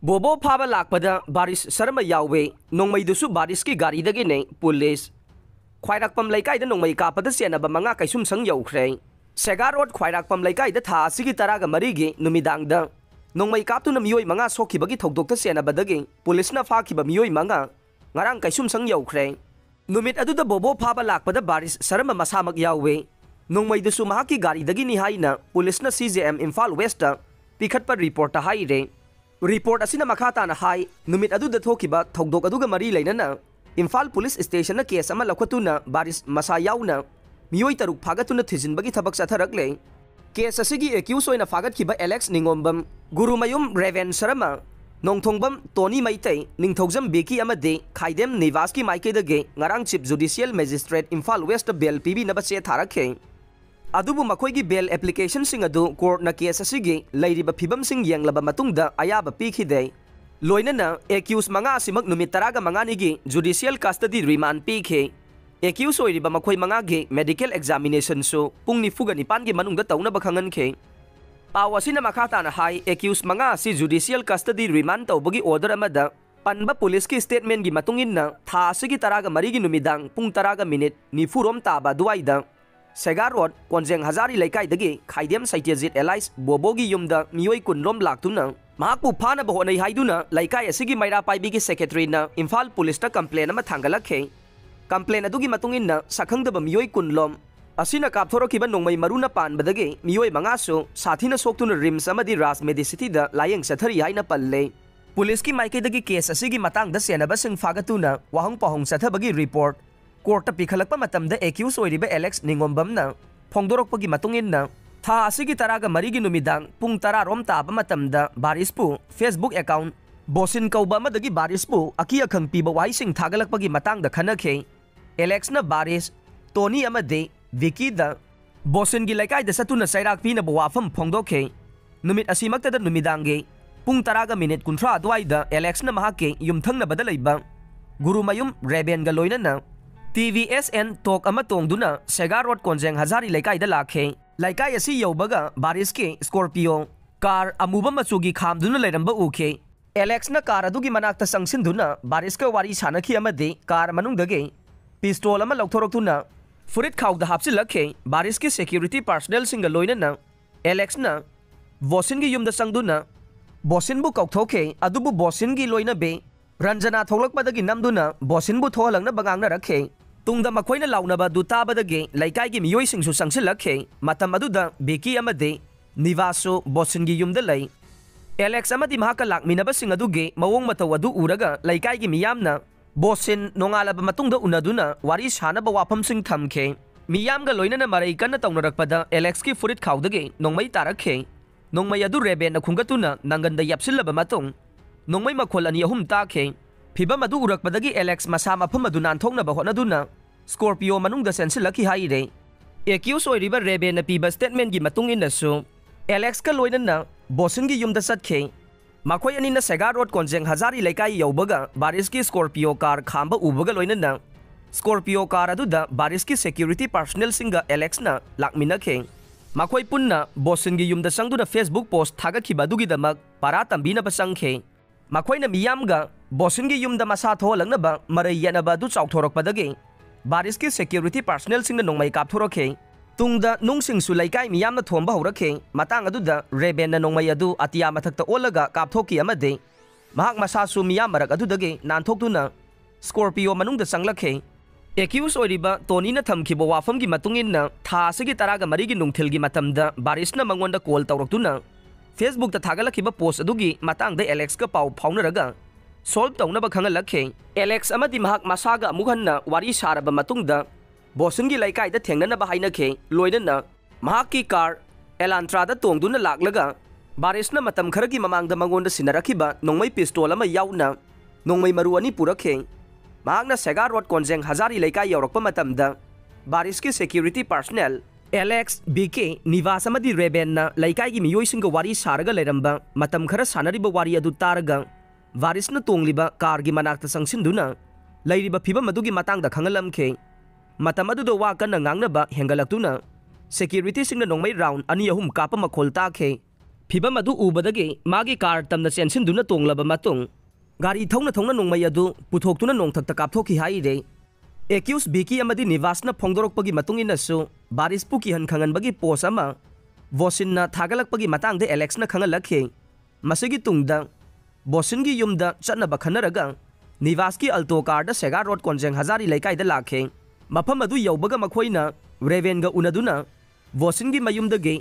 बोबो फाबा लाकपदा बारिश शर्मा यावे नोंमैदुसु बारिश की गाड़ी दगे पुलिस ख्वाइराकपम लैकाइदा नोंमै कापदा सेनबा मंगा कैसुम संग यौख्रे सेगा रोड ख्वाइराकपम लैकाइदा था असिगी तरागा मरीगी नुमिदांगदा नोंमै कापतुना मियोय मंगा सोखिबगी थौदोक्ता सेनबदगी पुलिसना फाखिबा मियोय मंगा ngarang kaisum sang yaukhre numit aduda bobo phaba lakpada baris sarama masamak yawe nongmai dusu mahaki gari dagi ni haina police na CJM Imphal West ta pikhat par report ta hai re report asina makhata na hai numit aduda thokiba thogdok aduga mari leinana Imphal Police Station na case ama lakhwatuna baris masa yauna miyoi taruk phagatuna thijinbagi thabak satharakle case asigi accused oina phagatkiba Alex Ningombam Gurumayum Reven Sarama Nongthongbam Tony Maitay Ningthogzam Beki amade Khaidem Nivaski Maikadage ngarang Chief Judicial Magistrate Imphal West Bail PB nabase tharakhe adubu makoigi bail application sing adu court na case asigi leiriba phibam sing yenglaba matungda ayaba pikhide loinana accused manga simak numit taraga mangani gi judicial custody remand pikhe accused oiriba makoi manga ge medical examination so pungni fuga nipan gi manungda tauna bakhangan khe Pawasina makata na hai accused mga si judicial custody remand tawbagi order amada panba police ki statement gi matungin na tha asigi taraga marigi numidang pung taraga minute ni furom taba duwaida Segar Road Konjeng Hazari laikai dagi Khaidem Saityazit Elias Bobogi yumda miyoi kunrom laktuna mahakpu phana ba honai haiduna laikai asigi maira paibi gi secretary na Imphal Police ta complaint ama thangalakhe complaint adugi matungin na sakhangdaba miyoi kunlom Asina kapthorokiba nongmai maruna panbadage miyoi mangaso sathina soktuna rims amadi ras medicity da layeng sathari haina palle police ki maikadagi case asigi matangda senaba sing fagatuna wahang pahong sathabagi report court ta pikhalakpa matamda accused oiriba Alex Ningombam na phongdorokpagi matungin na tha asigi taraga marigi numidang pung tara rom taba matamda barispu Facebook account bosin kauba madagi barispu aki akhang piba waising thagalakpagi matangda khanakhe Alex na baris Tony amade Vicky da Bosin gi laikai da satuna sairak pina bawafam phongdokhe numit asimakta da numidange pung taraga minute kunthra adwai da Alex na mahake yumthang na badalaiba Gurumayum Reben ga loina na TVSN tok ama tongduna Segar Road Konjeng Hazari laikai da lakhe laikai asi yobaga baris ke Scorpio car amuba machugi khamduna leiramba ukhe Alex na car adugi manakta sangsinduna baris ka wari sanakhi amade car manungdage pistol ama lokthoroktuna Furit khau da hapsi lakhe baris ki security personnel singa loina na Alex na Bosin gi yumda sangduna Bosin bu kaukthokhe adubu Bosin gi loina be Ranjana tholak padagi namduna Bosin bu tholang na bangang na rakhe tungda makhoina launa ba du tabadage laikai gi miyoi singsu sangsil lakhe matam aduda Beki amade Nivaso Bosin gi yumda lai Alex amadi mahaka lakmina ba singa duge mawong matawadu uraga laikai gi miyamna Bosin nongalaba matungda unaduna wari sanaba wafam sing thamkhe miyamga loinana marai kanna tawnarakpada Alex ki furit khawdage nongmai tarakhe nongmai adu reben na khungatuna nanganda yapsillaba matung nongmai makhol ani ahum takhe phibam adu urakpadagi Alex masa mafam adu nanthoknaba honaduna Scorpio manungda sensilaki haire accused oiriba reben na piba statement gi matung inasu Alex ka loinana Bosin gi yumda satkhe Makoy ani na Segar Road Konjeng Hazari laikai yaubaga baris ki Scorpio car khamba ubaga loinana Scorpio car aduda baris ki security personnel singa Alex na lakminakhe makoy punna Bosin gi yumda sangduna Facebook post thagakhiba dugi damak para tambina basangkhe makoy na miyamga Bosin gi yumda masa tholangnaba ba marai yanaba du chawthorokpadage baris ki security personnel singa nongmai kapthorokhe tungda nungsing su laikai miyamna thomba horakhe matang aduda reben na nongmai adu atia mathakta olaga kapthoki amade mahak masa su miyam marak adudage nanthokduna Scorpio manungda sanglakhe accused oiriba Tony na thamkhiba wafam gi matungin na tha asigi taraga marigi nungthil gi matamda baris na mangonda call tawraktuna Facebook ta thagalakhiba post adugi matang da Alex ka pau phaunaraga solve tawnaba khangalakhe Alex amadi mahak masaga amukhanna wari saraba matungda Bosin gi laikai da thengnana ba hainakhe loinana mahaki car Elantra da tongduna laklaga baris na matam kharagi mamangda mangonda sinarakhiba nongmai pistol ama yauna nongmai maru ani purakhe mahakna Segar Road Konjeng Hazari laikai yaurakpa matamda baris ki security personnel Alex BK Nivas amadi Reben na laikai gi miyoi singa wari saraga leramba matam khara sanariba wari adu taraga baris na tongliba car gi manakta sangsinduna leiriba phibam adugi matangda khangalamkhe matam aduda wa kanna ngangnaba hengalaktuna security singna nongmai round ani ahum kapa makhol takhe फिबम अदु उबदगे मागी car तमना चेंसिनदुना तोंगलबा मतुंग गाड़ी थौना थौना नोंगमई अदु पुथोक्तुना नोंथक्ता कापथोकी हाइरे accused बिकी अमदी निवासना फोंदोरकपगी मतुंग इनसु बारिसपु की हन खंगनबगी post अमा बोसिनना थागलकपगी मतंगदे एलेक्सना खंगलखि मसिगी तुंगदा बोसिनगी युमदा चन्नबा खनरगा निवास की अल्टो कार सेगा रोड कोंजेंग हजारी लेकाइदा लाखे मफम अदु यौबगा मखोइना रेवेनगा उनदुना बोसिनगी मयुमदगे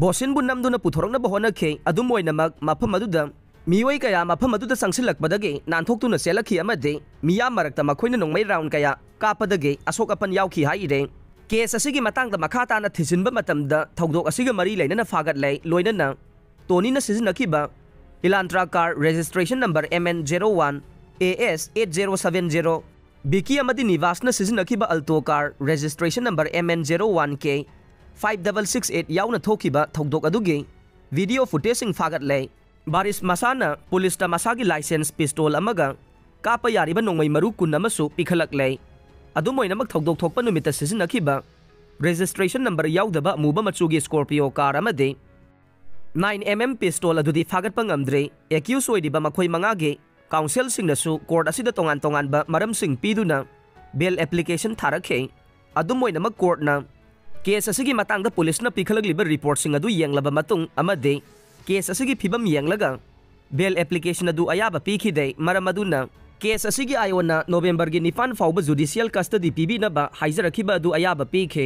बोसिनबु नमदुना पुथोरकनबा होनखे अदुमोइनमक मफम अदुदा मियोई कया मफम अदुदा संगसिलकपदगे नानथोक्तुना सेलखि अमदे मिया मरक्ता मखोइना नोंगमई राउंड कया कापदगे अशोक अपन याउखि हाइरे केस असिगी मतंगदा मखा ताना थिसिनबा मतमदा थौदोक असिगा मरी लेनना फागतलै लोइनना टोनीना सिजनखिबा Elantra car registration number MN01 AS 8070 बिकी अमदी निवासना सिजनखिबा Alto car registration number MN01K 5668 याउना थोखिबा थौदोक अदुगे वीडियो फुटेजिंग फागतलै बारिस मसाना पुलिसता मसागी लाइसेंस पिस्तोल अमगा कापा यारिबा नोंगमई मरु कुन अमसु पिखलकलै अदुमोइनमक थौदोक थोकपा नुमिता सिजनखिबा रजिस्ट्रेशन नंबर याउदबा मुबा मचुगी स्कॉर्पियो कार अमदे 9mm पिस्तोल अदुदी फागतपा ngamdre एक्यूज ओइदिबा मखोइ मंगागे काउंसिल सिंगनसु कोर्ट असिदा तोंगान तोंगानबा मरमसिंग पीदुना बेल एप्लीकेशन थारखे अदुमोइनमक कोर्टना केस असिगी मतंगदा पुलिसना पिखलगलिबा रिपोर्ट सिंग अदु येंगलबा मतुंग अमदे केस असिगी फिबम येंगलगा बेल एप्लीकेशन अदु अयाबा पीखिदे मरम अदुना केस असिगी आयोना नवंबर की 9 फाउबा जुडिशियल कस्टडी पीबीनबा हाइजरखिबा अदु अयाबा पीखे